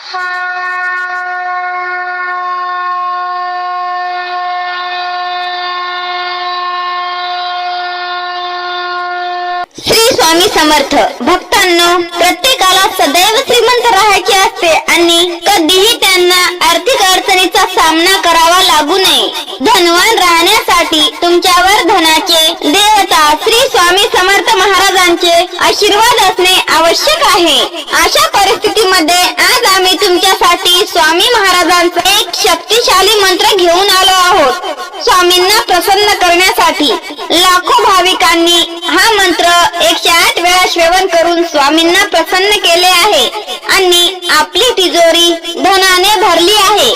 श्री स्वामी समर्थ. भक्तांनो, प्रत्येकाला सदैव श्रीमंत राहायचे असते आणि कधीही त्यांना आर्थिक अडचणीचा सामना करावा लागू नये. धनवान राहण्यासाठी तुमच्यावर धनाचे देवता श्री स्वामी समर्थ महाराजांचे आशीर्वाद असणे आवश्यक आहे. अशा परिस्थितीमध्ये आज आम्ही तुमच्यासाठी स्वामी महाराजांचा एक शक्तिशाली मंत्र घेऊन आलो आहोत. स्वामींना प्रसन्न करण्यासाठी लाखो भाविकांनी हा मंत्र 108 वेळा श्रवण करून स्वामींना प्रसन्न केले आहे आणि आपली तिजोरी धनाने भरली आहे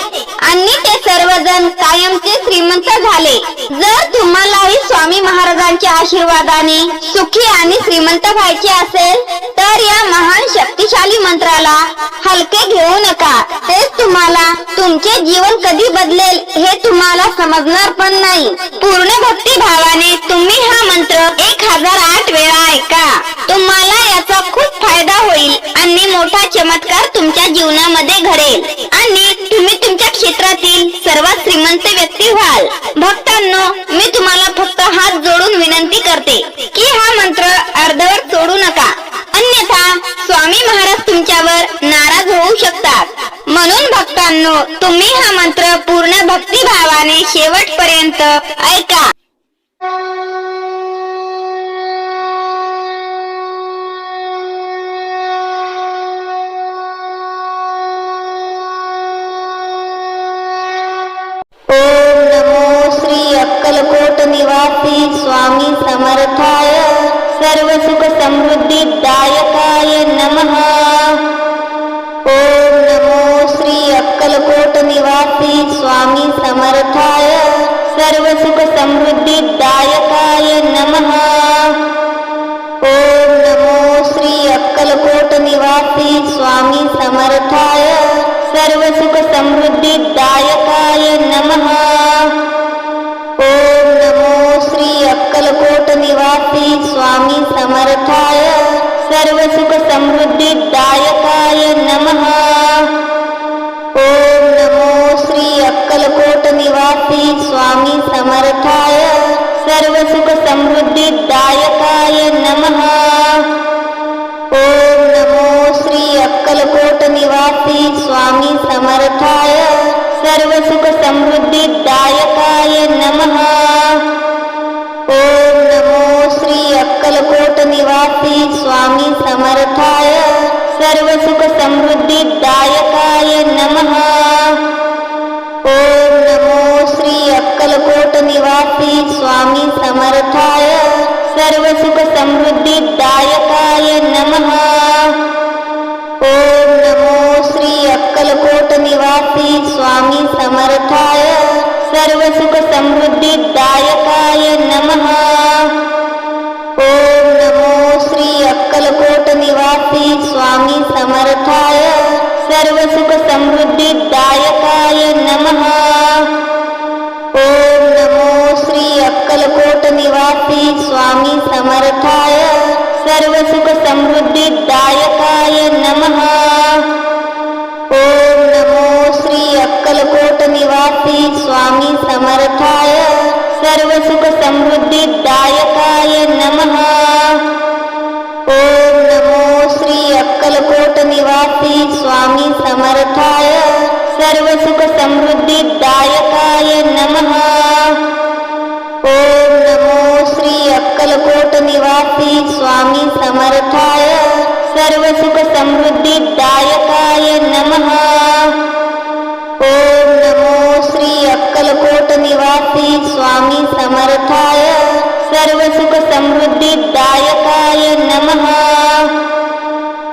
आणि ते सर्वजण कायमचे श्रीमंत झाले. जर तुम्हालाही स्वामी महाराजांच्या आशीर्वादाने सुखी आणि श्रीमंत व्हायचे असेल तर या महान शक्तिशाली मंत्राला हलके घेऊ नका. तेच तुम्हाला तुमचे जीवन कधी बदलेल हे तुम्हाला समजणार पण नाही. पूर्ण भक्ती भावाने तुम्ही हा मंत्र 1008 वेळा ऐका. तुम्हाला याचा खूप फायदा होईल आणि मोठा चमत्कार तुमच्या जीवनामध्ये घडेल आणि तुम्ही तुमच्या क्षेत्रातील सर्वात श्रीमंत व्यक्ती व्हाल. भक्तांनो, मी तुम्हाला फक्त हात जोडून विनंती करते की हा मंत्र अर्धवट सोडू नका, अन्यथा स्वामी महाराज तुमच्यावर नाराज होऊ शकतात. म्हणून भक्तांनो, तुम्ही हा मंत्र पूर्ण भक्तिभावाने शेवटपर्यंत ऐका. ओम नमो श्री अक्कलकोट निवासी स्वामी समर्थाय सर्व सुख समृद्धी दायकाय नमः. ओम नमो श्री अक्कलकोट निवासी स्वामी समर्थाय सर्व सुख समृद्धी दायकाय नमः. ओम नमो श्री अक्कलकोट निवासी स्वामी समर्थाय सर्व सुख समृद्धी दायकाय नमः. ओम नमो श्री अक्कलकोट निवासी स्वामी समर्थाय सर्व सुख समृद्धी दायकाय नमः. ओम नमो श्री अक्कलकोट निवासी स्वामी समर्थाय सर्व सुख समृद्धी दायकाय नमः. ओम नमो श्री अक्कलकोट निवासी स्वामी समर्थाय सर्व सुख समृद्धी दायकाय नमः. ओम नमो श्री अक्कलकोट निवासी स्वामी समर्थाय सर्व सुख समृद्धी दायकाय नमः. ओम नमो श्री अक्कलकोट निवासी स्वामी समर्थाय सर्व सुख समृद्धी दायकाय नमः. ओम नमो श्री अक्कलकोट निवासी स्वामी समर्थाय सर्व सुख समृद्धी दायकाय नमः. ओम नमो श्री अक्कलकोट निवासी स्वामी समर्थाय सर्व सुख समृद्धी दायकाय नमः. ओम नमो श्री अक्कलकोट निवासी स्वामी समर्थाय सर्व सुख समृद्धी दायकाय नमः. ओम नमो श्री अक्कलकोट निवासी स्वामी समर्थाय सर्व सुख समृद्धी दायकाय नमः. ओम नमो श्री अक्कलकोट निवासी स्वामी समर्थाय सर्व सुख समृद्धी दायकाय नमः. ओम नमो श्री अक्कलकोट निवासी स्वामी समर्थाय सर्व सुख समृद्धी दायकाय नमः. ओम नमो श्री अक्कलकोट निवासी स्वामी समर्थाय सर्व सुख समृद्धी दायकाय नमः.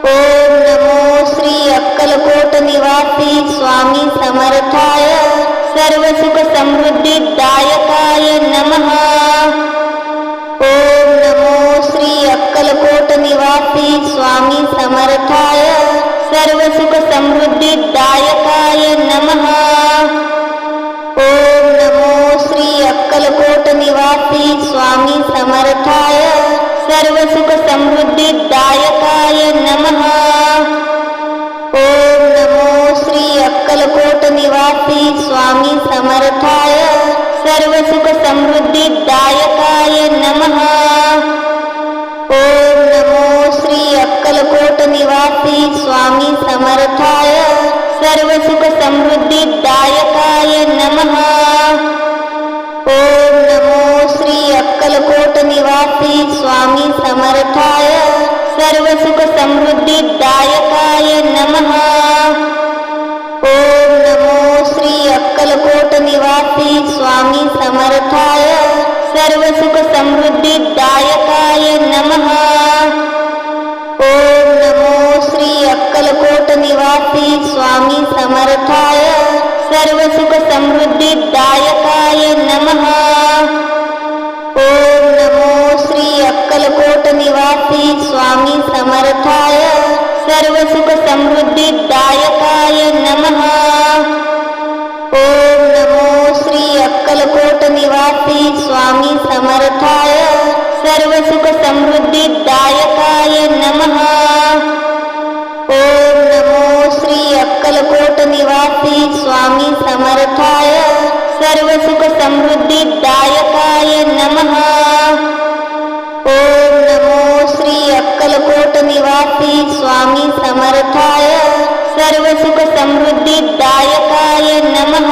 ओम नमो श्री अक्कलकोट निवासी स्वामी समर्थाय सर्व सुख समृद्धी दायकाय नमः. ओम नमो श्री अक्कलकोट निवासी स्वामी समर्थाय सर्व सुख समृद्धी दायकाय नमः. ओम नमो श्री अक्कलकोट निवासी स्वामी समर्थाय सर्व सुख समृद्धी दायकाय नमः. ओम नमो निवासी स्वामी समर्थाय सर्व सुख समृद्धिदायकाय नमः। ओम नमो श्री अक्कलकोट निवासी स्वामी समर्थाय सर्व सुख समृद्धिदायकाय नमः। ओम नमो श्री अक्कलकोट निवासी स्वामी समर्थाय सर्व सुख समृद्धिदायकाय नमः। ओम नमो श्री अक्कलकोट निवासी स्वामी समर्थाय सर्व सुख समृद्धिदायकाय नमः। ओम नमो श्री अक्कलकोट निवासी स्वामी समर्थाय सर्व सुख समृद्धिदायकाय नमः। ओम नमो श्री अक्कलकोट निवासी स्वामी समर्थाय सर्व सुख समृद्धिदायकाय नमः। ओम नमो श्री अक्कलकोट निवासी स्वामी समर्थाय सर्व सुख समृद्धिदायकाय नमः। ओम नमो श्री अक्कलकोट निवासी स्वामी समर्थाय सर्व सुख समृद्धिदायकाय नमः। ओम नमो श्री अक्कलकोट निवासी स्वामी समर्थाय सर्व सुख समृद्धिदायकाय नमः।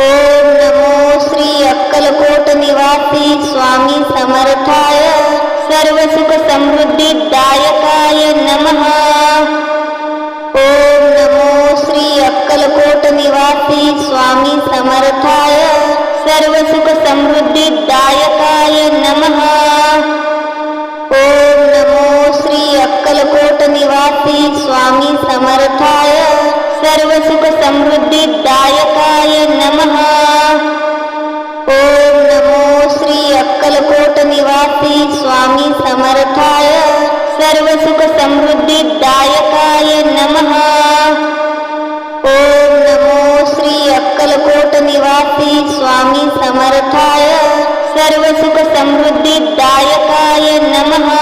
ओम नमो श्री अक्कलकोट निवासी स्वामी समर्थाय सर्व सुख समृद्धिदायकाय नमः। ओम नमो श्री अक्कलकोट निवासी स्वामी समर्थाय सर्व सुख समृद्धिदायकाय नमः। ओम नमो श्री अक्कलकोट निवासी स्वामी समर्थाय सर्व सुख समृद्धिदायकाय नमः। ओम नमो श्री अक्कलकोट निवासी स्वामी समर्थाय सर्व सुख समृद्धिदायकाय नमः। ओम नमो श्री अक्कलकोट निवासी स्वामी समर्थाय सर्व सुख समृद्धिदायकाय नमः।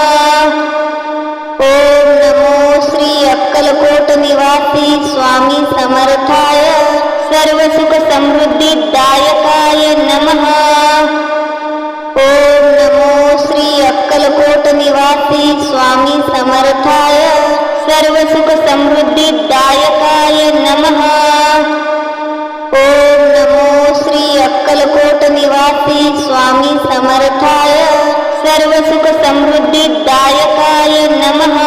ओम नमो श्री अक्कलकोट निवासी स्वामी समर्थाय सर्व सुख समृद्धिदायकाय नमः। ओम नमो श्री अक्कलकोट निवासी स्वामी समर्थाय सर्व सुख समृद्धिदायकाय नमः। ओम नमो श्री अक्कलकोट निवासी स्वामी समर्थाय सर्व सुख समृद्धिदायकाय नमः।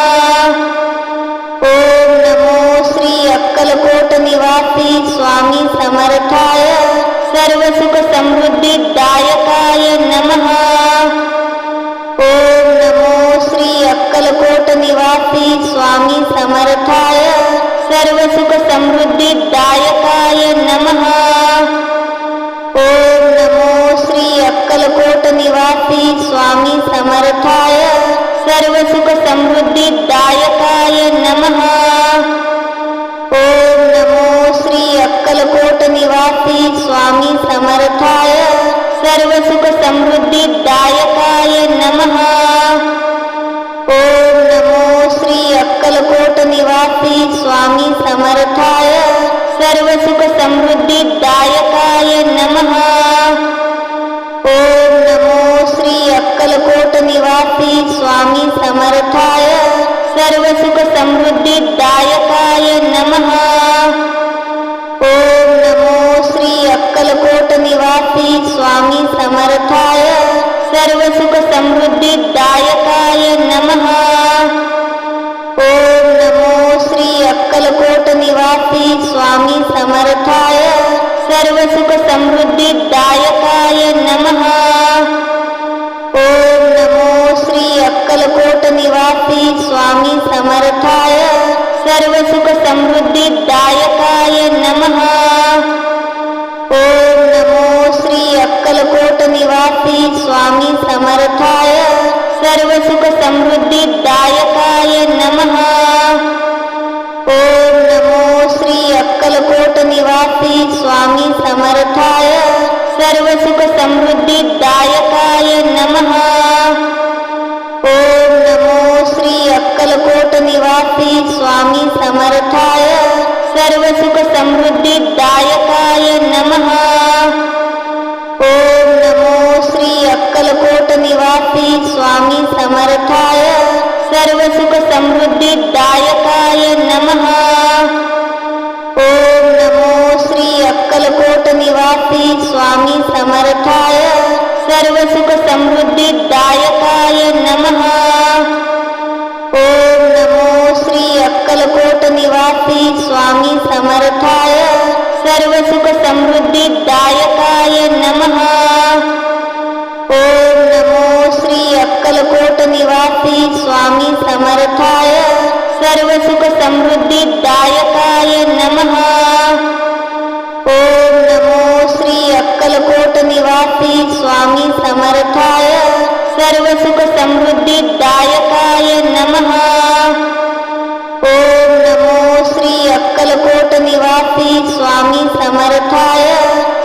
ओम नमो श्री अक्कलकोट निवासी स्वामी समर्थाय सर्व सुख समृद्धिदायकाय नमः। ओम नमो श्री अक्कलकोट निवासी स्वामी समर्थाय सर्व सुख समृद्धिदायकाय नमः। ओम नमो श्री अक्कलकोट निवासी स्वामी समर्थाय सर्व सुख समृद्धिदायकाय नमः। ओम नमो श्री अक्कलकोट निवासी स्वामी समर्थाय सर्व सुख समृद्धिदायकाय नमः। ओम नमो श्री अक्कलकोट निवासी स्वामी समर्थाय सर्व सुख समृद्धिदायकाय नमः। ओम नमो श्री अक्कलकोट निवासी स्वामी समर्थाय सर्व सुख समृद्धिदायकाय नमः। ओम नमो श्री अक्कलकोट निवासी स्वामी समर्थाय सर्व सुख समृद्धिदायकाय नमः। ओम नमो श्री अक्कलकोट निवासी स्वामी समर्थाय सर्व सुख समृद्धिदायकाय नमः। ओम नमो श्री अक्कलकोट निवासी स्वामी समर्थाय सर्व सुख समृद्धिदायकाय नमः। ओम नमो श्री अक्कलकोट निवासी स्वामी समर्थाय सर्व सुख समृद्धिदायकाय नमः। ओम नमो श्री अक्कलकोट निवासी स्वामी समर्थाय सर्व सुख समृद्धिदायकाय नमः। ओम नमो श्री अक्कलकोट निवासी स्वामी समर्थाय सर्व सुख समृद्धिदायकाय नमः। ओम नमो श्री अक्कलकोट निवासी स्वामी समर्थाय सर्व सुख समृद्धिदायकाय नमः। ओम नमो श्री अक्कलकोट निवासी स्वामी समर्थाय सर्व सुख समृद्धिदायकाय नमः। ओम नमो श्री अक्कलकोट निवासी स्वामी समर्थाय सर्व सुख समृद्धिदायकाय नमः। ओम नमो श्री अक्कलकोट निवासी स्वामी समर्थाय सर्व सुख समृद्धिदायकाय नमः। ओम नमो श्री अक्कलकोट निवासी स्वामी समर्थाय सर्व सुख समृद्धिदायकाय नमः। ओम नमो श्री अक्कलकोट निवासी स्वामी समर्थाय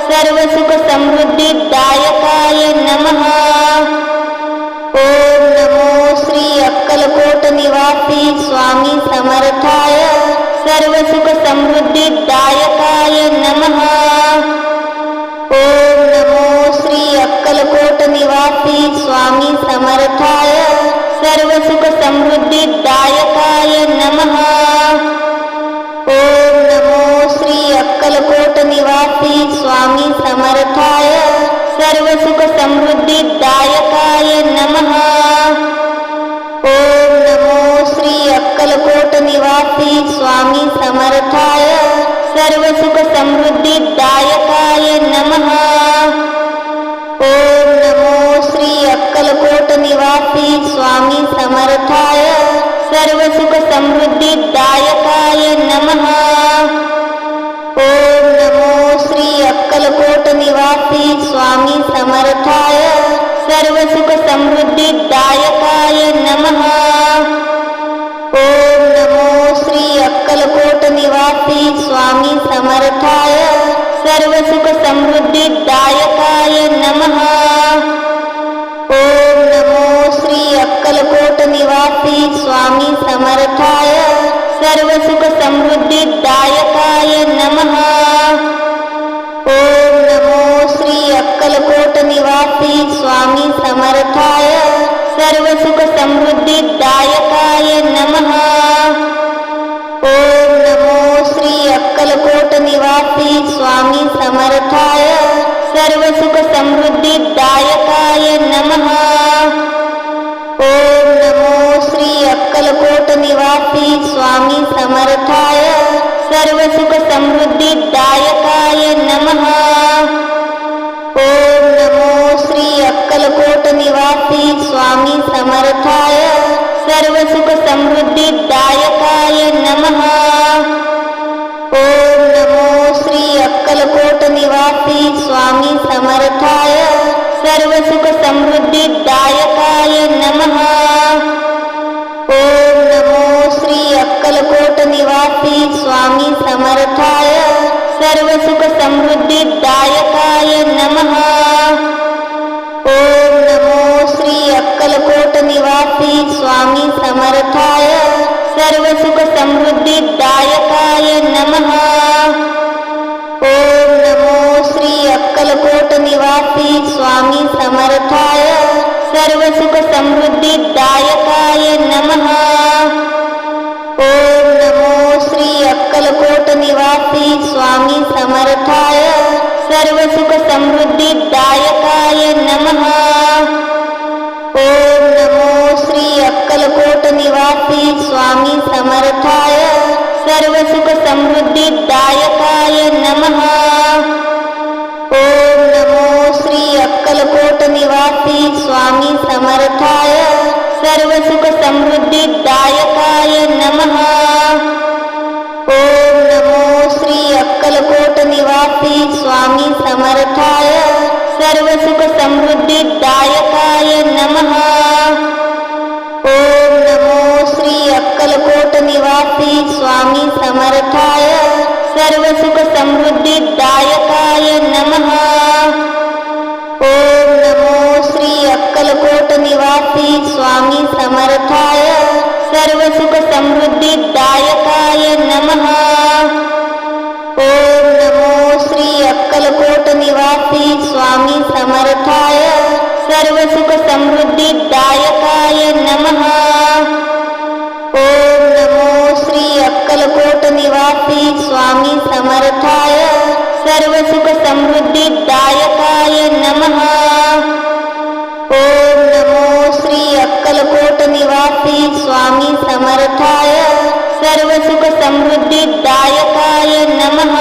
सर्व सुख समृद्धिदायकाय नमः। ओम नमो श्री अक्कलकोट निवासी स्वामी समर्थाय सर्व सुख समृद्धिदायकाय नमः। ओम नमो श्री अक्कलकोट निवासी स्वामी समर्थाय सर्व सुख समृद्धिदायकाय नमः। ओम नमो श्री अक्कलकोट निवासी स्वामी समर्थाय सर्व सुख समृद्धिदायकाय नमः। ओम नमो श्री अक्कलकोट निवासी स्वामी समर्थाय सर्व सुख समृद्धिदायकाय नमः। ओम नमो श्री अक्कलकोट निवासी स्वामी समर्थाय सर्व सुख समृद्धिदायकाय नमः। ओम नमो श्री अक्कलकोट निवासी स्वामी समर्थाय सर्व सुख समृद्धिदायकाय नमः। ओम नमो श्री अक्कलकोट निवासी स्वामी समर्थाय सर्व सुख समृद्धिदायकाय नमः। ओम नमो श्री अक्कलकोट निवासी स्वामी समर्थाय सर्व सुख समृद्धिदायकाय नमः। ओम नमो श्री अक्कलकोट निवासी स्वामी समर्थाय सर्व सुख समृद्धिदायकाय नमः। ओम नमो श्री अक्कलकोट निवासी स्वामी समर्थाय सर्व सुख समृद्धिदायकाय नमः। ओम नमो श्री अक्कलकोट निवासी स्वामी समर्थाय सर्व सुख समृद्धिदायकाय नमः। ओम नमो श्री अक्कलकोट निवासी स्वामी समर्थाय सर्व सुख समृद्धिदायकाय नमः। ओम नमो श्री अक्कलकोट निवासी स्वामी समर्थाय सर्व सुख समृद्धिदायकाय नमः। ओम नमो श्री अक्कलकोट निवासी स्वामी समर्थाय सर्व सुख समृद्धिदायकाय नमः। ओम नमो श्री अक्कलकोट निवासी स्वामी समर्थाय सर्व सुख समृद्धिदायकाय नमः। ओम नमो श्री अक्कलकोट निवासी स्वामी समर्थाय सर्व सुख समृद्धिदायकाय नमः। ओम नमो श्री अक्कलकोट निवासी स्वामी समर्थाय सर्व सुख समृद्धिदायकाय नमः। ओम नमो श्री अक्कलकोट निवासी स्वामी समर्थाय सर्व सुख समृद्धिदायकाय नमः। ओम नमो श्री अक्कलकोट निवासी स्वामी समर्थाय सर्व सुख समृद्धिदायकाय नमः। ओम नमो श्री अक्कलकोट निवासी स्वामी समर्थाय सर्व सुख समृद्धिदायकाय नमः। ओम नमो श्री अक्कलकोट निवासी स्वामी समर्थाय सर्व सुख समृद्धिदायकाय नमः। ओम नमो श्री अक्कलकोट निवासी स्वामी समर्थाय सर्व सुख समृद्धिदायकाय नमः। नमः। ओम नमो श्री अक्कलकोट निवासी स्वामी समर्थाय सर्व सुख समृद्धि दायकाय नमः। ओम नमो श्री अक्कलकोट निवासी स्वामी समर्थाय सर्व सुख समृद्धि दायकाय नमः।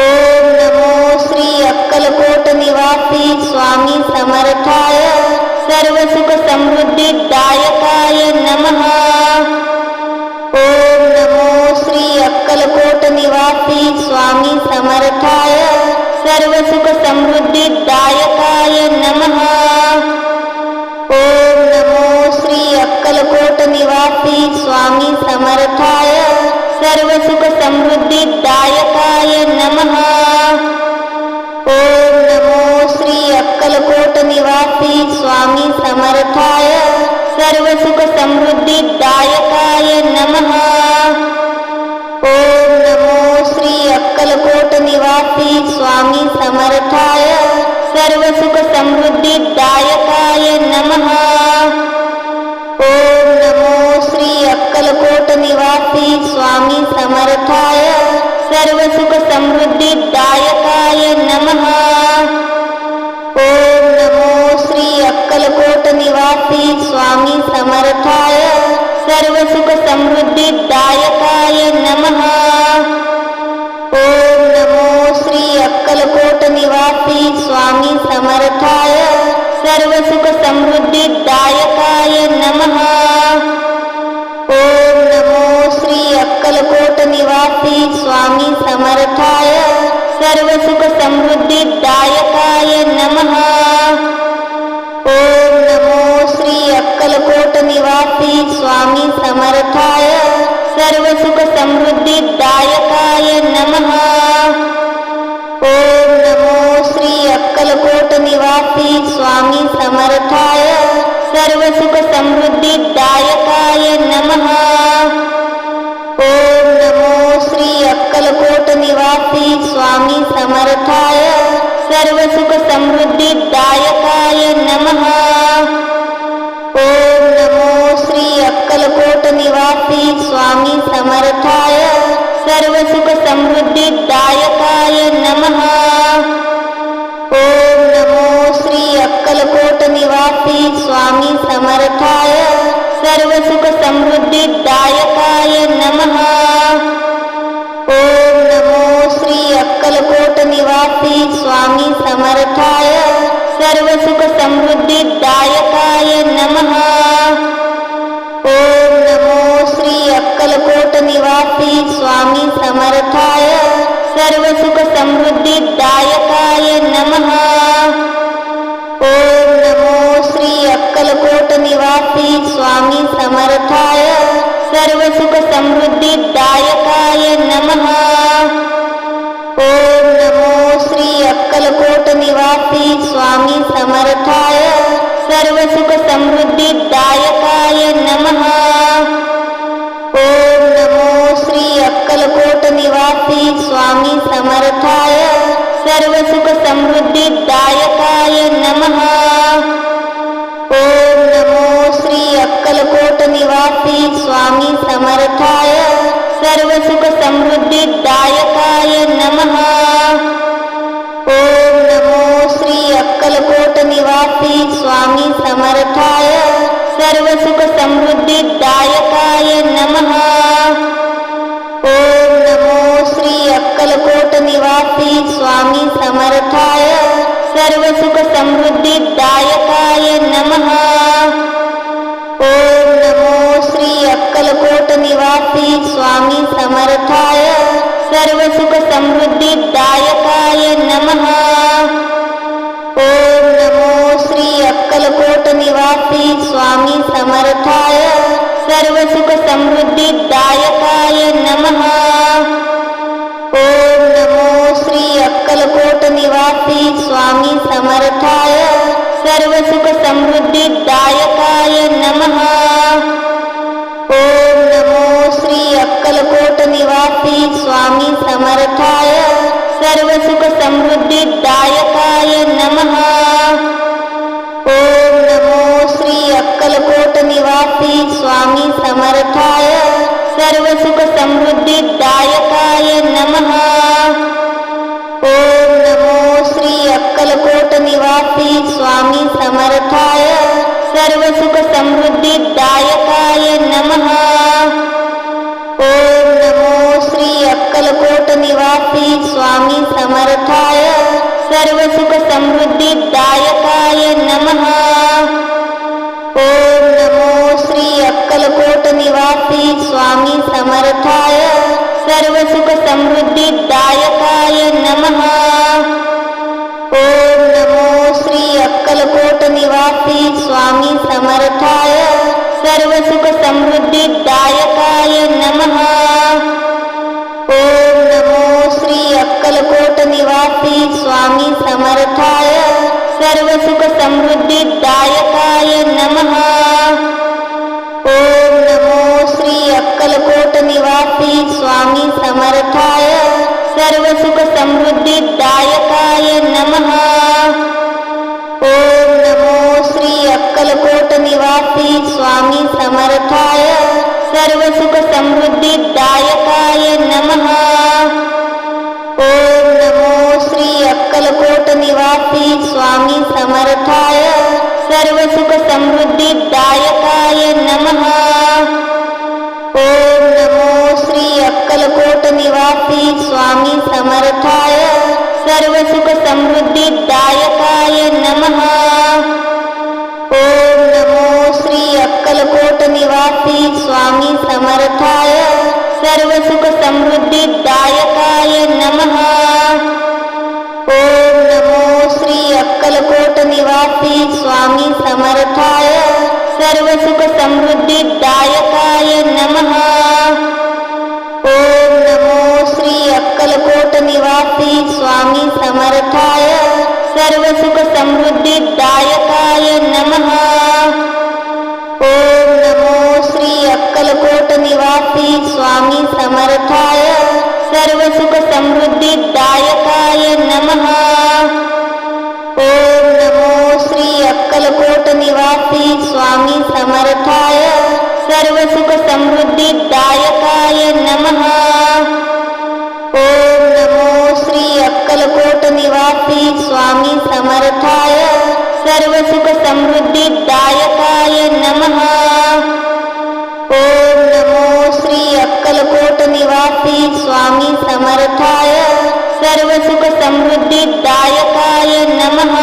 ओम नमो श्री अक्कलकोट निवासी स्वामी समर्थाय सर्व सुख समृद्धि दायकाय नमः। ओम नमो श्री अक्कलकोट निवासी स्वामी समर्थाय सर्व सुख समृद्धि दायकाय नमः। ओम नमो श्री अक्कलकोट निवासी स्वामी समर्थाय सर्व सुख समृद्धि दायकाय नमः। ओम नमो श्री अक्कलकोट निवासी स्वामी समर्थाय सर्व सुख समृद्धि दायकाय नमः। ओम नमो श्री अक्कलकोट निवासी स्वामी समर्थाय सर्व सुख समृद्धि दायकाय नमः। ओम नमो श्री अक्कलकोट निवासी स्वामी समर्थाय सर्व सुख समृद्धि दायकाय नमः। ओम नमो श्री अक्कलकोट निवासी स्वामी समर्थाय सर्व सुख समृद्धि दायकाय नमः। ओम नमो श्री अक्कलकोट निवासी स्वामी समर्थाय सर्व सुख समृद्धि दायकाय नमः। ओम नमो श्री अक्कलकोट निवासी स्वामी समर्थाय सर्व सुख समृद्धि दायकाय नमः। ओम नमो श्री अक्कलकोट निवासी स्वामी समर्थाय सर्व सुख समृद्धि दायकाय नमः। ओम नमो श्री अक्कलकोट निवासी स्वामी समर्थाय सर्व सुख समृद्धि दायकाय नमः। ओम नमो श्री अक्कलकोट निवासी स्वामी समर्थाय सर्व सुख समृद्धि दायकाय नमः। ओम नमो श्री अक्कलकोट निवासी स्वामी समर्थाय सर्व सुख समृद्धि दायकाय नमः। ओम नमो श्री अक्कलकोट निवासी स्वामी समर्थाय सर्व सुख समृद्धि दायकाय नमः। ओम नमो श्री अक्कलकोट निवासी स्वामी समर्थाय सर्व सुख समृद्धि दायकाय नमः। ओम नमो श्री अक्कलकोट निवासी स्वामी समर्थाय सर्व सुख समृद्धि दायकाय नमः। ओम नमो श्री अक्कलकोट निवासी स्वामी समर्थाय सर्व सुख समृद्धि दायकाय नमः। ओम नमो श्री अक्कलकोट निवासी स्वामी समर्थाय सर्व सुख समृद्धि दायकाय नमः। ओम नमो श्री अक्कलकोट निवासी स्वामी समर्थाय सर्व सुख समृद्धि दायकाय नमः। ओम नमो श्री अक्कलकोट निवासी स्वामी समर्थाय सर्व सुख समृद्धि दायकाय नमः। ओम नमो श्री अक्कलकोट निवासी स्वामी समर्थाय सर्व सुख समृद्धि दायकाय नमः। ओम नमो श्री अक्कलकोट निवासी स्वामी समर्थाय सर्व सुख समृद्धि दायकाय नमः। ओम नमो श्री अक्कलकोट निवासी स्वामी समर्थाय सर्व सुख समृद्धि दायकाय नमः। ओम नमो श्री अक्कलकोट निवासी स्वामी समर्थाय सर्व सुख समृद्धि दायकाय नमः। ओम नमो श्री अक्कलकोट निवासी स्वामी समर्थाय सर्व सुख समृद्धि दायकाय नमः। ओम नमो श्री अक्कलकोट निवासी स्वामी समर्थाय सर्व सुख समृद्धि दायकाय नमः। ओम नमो श्री अक्कलकोट स्वामी समर्थाय सर्व सुख समृद्धिदायकाय नमः। ओम नमो श्री अक्कलकोट निवासी स्वामी समर्थाय सर्व सुख समृद्धिदायकाय नमः। ओम नमो श्री अक्कलकोट निवासी स्वामी समर्थाय सर्व सुख समृद्धिदायकाय नमः। ओम नमो श्री अक्कलकोट निवासी स्वामी समर्थाय सर्व सुख समृद्धिदायकाय नमः। ओम नमो श्री अक्कलकोट निवासी स्वामी समर्थाय सर्व सुख समृद्धिदायकाय नमः। ओम नमो श्री अक्कलकोट निवासी स्वामी समर्थाय सर्व सुख समृद्धिदायकाय नमः। ओम नमो श्री अक्कलकोट निवासी स्वामी समर्थाय सर्व सुख समृद्धिदायकाय नमः। ओम नमो श्री अक्कलकोट निवासी स्वामी समर्थाय सर्व सुख समृद्धिदायकाय नमः। ओम नमो श्री अक्कलकोट निवासी स्वामी समर्थाय सर्व सुख समृद्धिदायकाय नमः। ओम नमो श्री अक्कलकोट निवासी स्वामी समर्थाय सर्व सुख समृद्धिदायकाय नमः। ओम नमो श्री अक्कलकोट निवासी स्वामी समर्थाय सर्व सुख समृद्धिदायकाय नमः। ओम नमो श्री अक्कलकोट निवासी स्वामी समर्थाय सर्व सुख समृद्धिदायकाय नमः। ओम नमो श्री अक्कलकोट निवासी स्वामी समर्थाय सर्व सुख समृद्धिदायकाय नमः। ओम नमो श्री अक्कलकोट निवासी स्वामी समर्थाय सर्व सुख समृद्धिदायकाय नमः। ओम नमो श्री अक्कलकोट निवासी स्वामी समर्थाय सर्व सुख समृद्धिदायकाय नमः। ओम नमो श्री अक्कलकोट निवासी स्वामी समर्थाय सर्व सुख समृद्धिदायकाय नमः। ओम नमो श्री अक्कलकोट निवासी स्वामी समर्थाय सर्व सुख समृद्धिदायकाय नमः।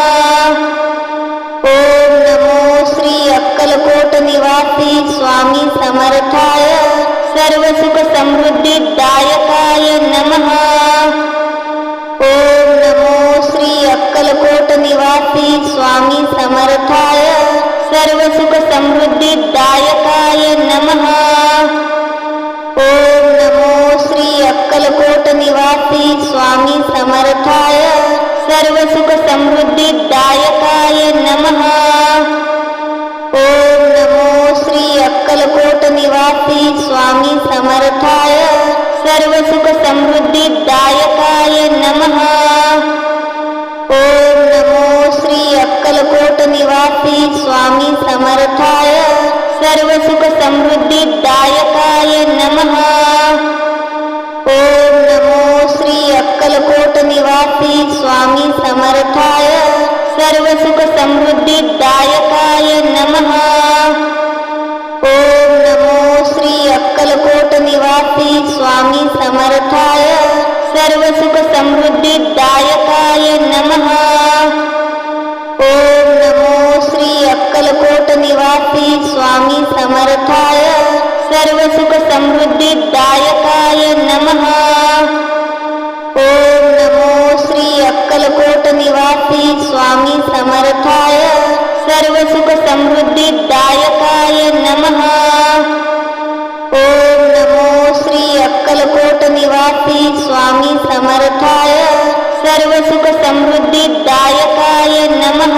ओम नमो श्री अक्कलकोट निवासी स्वामी समर्थाय सर्व सुख समृद्धिदायकाय नमः। ओम नमो श्री अक्कलकोट निवासी स्वामी समर्थाय सर्व सुख समृद्धिदायकाय नमः। ओम नमो श्री अक्कलकोट निवासी स्वामी समर्थाय सर्व सुख समृद्धिदायकाय नमः। ओम नमो श्री अक्कलकोट निवासी स्वामी समर्थाय सर्व सुख समृद्धिदायकाय नमः। ओम नमो श्री अक्कलकोट निवासी स्वामी समर्थाय सर्व सुख समृद्धिदायकाय नमः। ओम नमो श्री अक्कलकोट निवासी स्वामी समर्थाय सर्व सुख समृद्धिदायकाय नमः। ओम नमो श्री अक्कलकोट निवासी स्वामी समर्थाय सर्व सुख समृद्धिदायकाय नमः। ओम नमो श्री अक्कलकोट निवासी स्वामी समर्थाय सर्व सुख समृद्धिदायकाय नमः। ओम नमो श्री अक्कलकोट निवासी स्वामी समर्थाय सर्व सुख समृद्धिदायकाय नमः। ओम नमो श्री अक्कलकोट निवासी स्वामी समर्थाय सर्व सुख समृद्धिदायकाय नमः।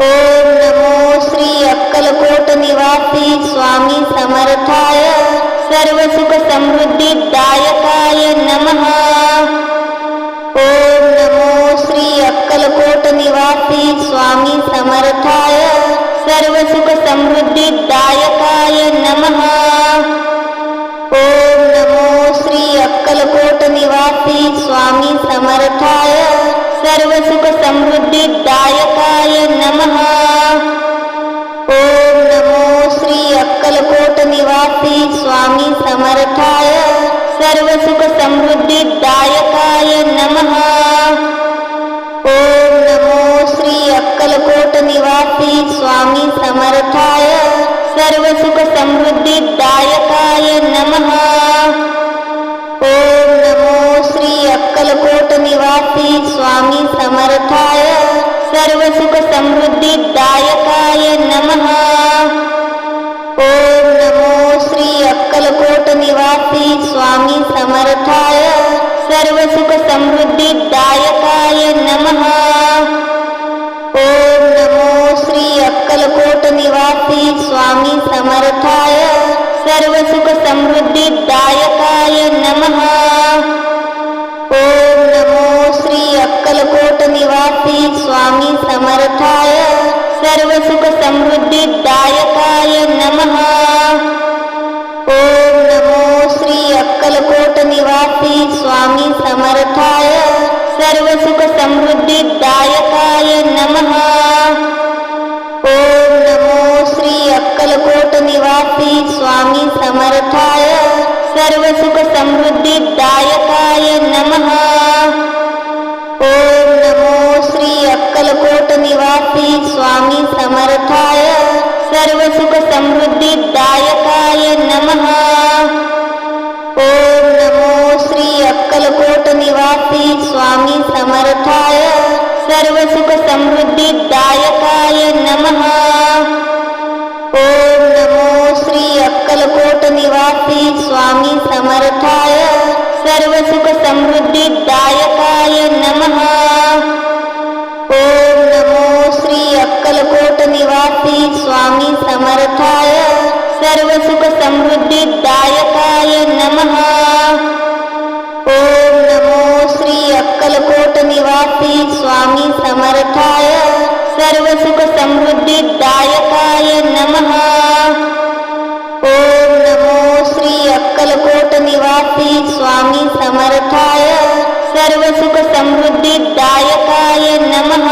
ओम नमो श्री अक्कलकोट निवासी स्वामी समर्थाय सर्व सुख समृद्धिदायकाय नमः। ओम नमो श्री अक्कलकोट निवासी स्वामी समर्थाय सर्व सुख समृद्धिदायकाय नमः। ओम नमो श्री अक्कलकोट निवासी स्वामी समर्थाय सर्व सुख समृद्धिदायकाय नमः। ओम नमो श्री अक्कलकोट निवासी स्वामी समर्थाय सर्व सुख समृद्धिदायकाय नमः। ओम नमो श्री अक्कलकोट निवासी स्वामी समर्थाय सर्व सुख समृद्धिदायकाय नमः। ओम नमो श्री अक्कलकोट निवासी स्वामी समर्थाय सर्व सुख समृद्धिदायकाय नमः। ओम नमो श्री अक्कलकोट निवासी स्वामी समर्थाय सर्व सुख समृद्धिदायकाय नमः। ओम नमो श्री अक्कलकोट निवासी स्वामी समर्थाय सर्व सुख समृद्धिदायकाय नमः। ओम नमो श्री अक्कलकोट निवासी स्वामी समर्थाय सर्व सुख समृद्धिदायकाय नमः। ओम नमो श्री अक्कलकोट निवासी स्वामी समर्थाय सर्व सुख समृद्धिदायकाय नमः। ओम नमो श्री अक्कलकोट निवासी स्वामी समर्थाय सर्व सुख समृद्धिदायकाय नमः। ओम नमो श्री अक्कलकोट निवासी स्वामी समर्थाय सर्व सुख समृद्धिदायकाय नमः। ओम नमो श्री अक्कलकोट निवासी स्वामी समर्थाय सर्व सुख समृद्धिदायकाय नमः। ओम नमो श्री अक्कलकोट निवासी स्वामी समर्थाय सर्व सुख समृद्धिदायकाय नमः। ओम नमो श्री अक्कलकोट निवासी स्वामी समर्थाय सर्व सुख समृद्धिदायकाय नमः। ओम नमो श्री अक्कलकोट निवासी स्वामी समर्थाय सर्व सुख समृद्धिदायकाय नमः। ओम नमो श्री अक्कलकोट निवासी स्वामी समर्थाय सर्व सुख समृद्धिदायकाय नमः।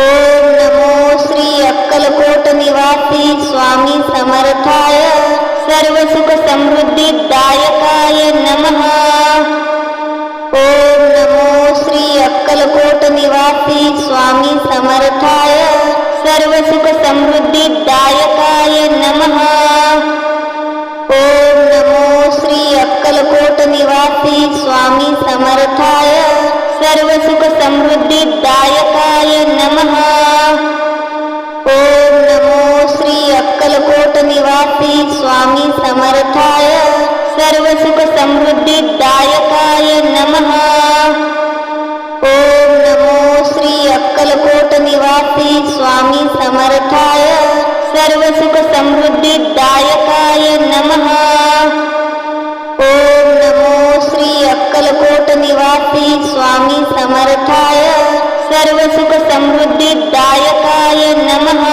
ओम नमो श्री अक्कलकोट निवासी स्वामी समर्थाय सर्व सुख समृद्धिदायकाय नमः। ओम नमो श्री अक्कलकोट निवासी स्वामी समर्थाय सर्व सुख समृद्धिदायकाय नमः। ओम नमो श्री अक्कलकोट निवासी स्वामी समर्थाय सर्व सुख समृद्धिदायकाय नमः। ओम नमो श्री अक्कलकोट निवासी स्वामी समर्थाय सर्व सुख समृद्धिदायकाय नमः। ओम नमो श्री अक्कलकोट निवासी स्वामी समर्थाय सर्व सुख समृद्धिदायकाय नमः। ओम नमो श्री अक्कलकोट निवासी स्वामी समर्थाय सर्व सुख समृद्धिदायकाय नमः।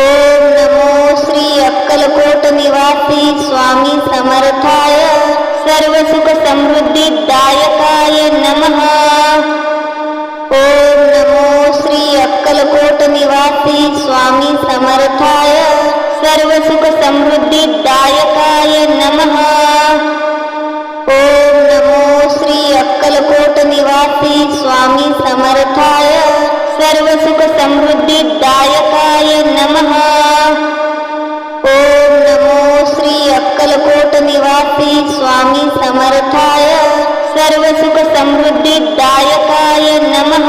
ओम नमो श्री अक्कलकोट निवासी स्वामी समर्थाय सर्व सुख समृद्धिदायकाय नमः। ओम नमो श्री अक्कलकोट निवासी स्वामी समर्थाय सर्व सुख समृद्धिदायकाय नमः। ओम नमो श्री अक्कलकोट निवासी स्वामी समर्थाय सर्व सुख समृद्धिदायकाय नमः। ओम नमो श्री अक्कलकोट निवासी स्वामी समर्थाय सर्व सुख समृद्धिदायकाय नमः।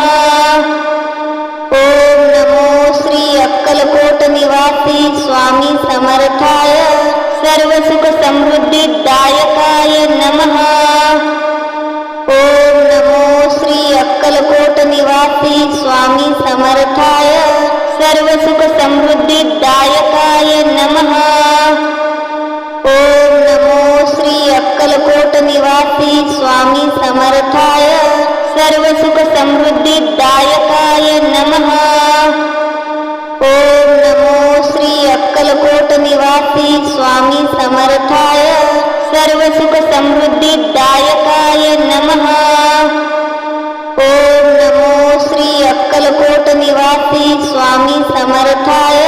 ओम नमो श्री अक्कलकोट निवासी स्वामी समर्थाय सर्व सुख समृद्धिदायकाय नमः। ओम नमो श्री अक्कलकोट निवासी स्वामी समर्थाय सर्व सुख समृद्धिदायकाय नमः। ओम नमो श्री अक्कलकोट निवासी स्वामी समर्थाय सर्व सुख समृद्धिदायकाय नमः। ओम नमो श्री अक्कलकोट निवासी स्वामी समर्थाय सर्व सुख समृद्धि दायकाय नमः। ओम नमो श्री अक्कलकोट निवासी स्वामी समर्थाय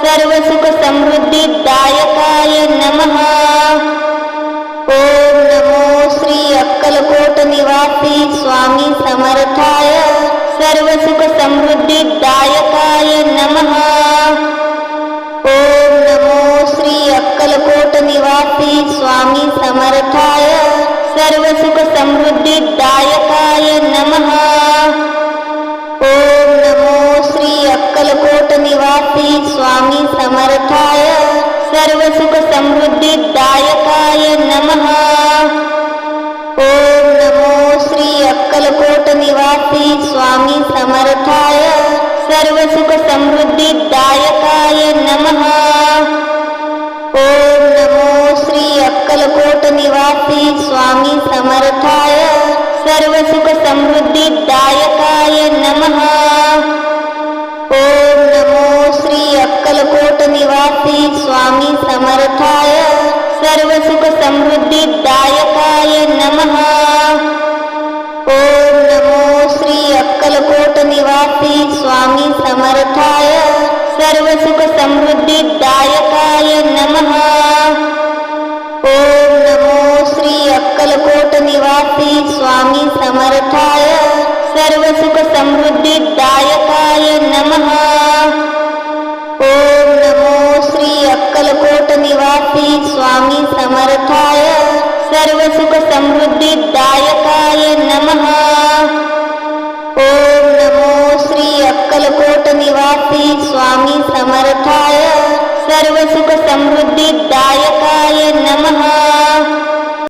सर्व सुख समृद्धि दायकाय नमः। ओम नमो श्री अक्कलकोट निवासी स्वामी समर्थाय सर्व सुख समृद्धि दायकाय नमः। ओम नमो श्री अक्कलकोट निवासी स्वामी समर्थाय सर्व सुख समृद्धि दायकाय नमः। ओम नमो श्री अक्कलकोट निवासी स्वामी समर्थाय सर्व सुख समृद्धि दायकाय नमः। ओम नमो श्री अक्कलकोट निवासी स्वामी समर्थाय सर्व सुख समृद्धि दायकाय नमः। ओम नमो श्री अक्कलकोट निवासी स्वामी समर्थाय सर्व सुख समृद्धि दायकाय नमः। ओम नमो श्री अक्कलकोट निवासी स्वामी समर्थाय सर्व सुख समृद्धि दायकाय नमः। ओम नमो श्री अक्कलकोट निवासी स्वामी समर्थाय सर्व सुख समृद्धि दायकाय नमः। ओम नमो श्री अक्कलकोट निवासी स्वामी समर्थाय सर्व सुख समृद्धि दायकाय नमः। ओम नमो श्री अक्कलकोट निवासी स्वामी समर्थाय सर्व सुख समृद्धि दायकाय नमः। ओम नमो श्री अक्कलकोट निवासी स्वामी समर्थाय सर्व सुख समृद्धि दायकाय नमः।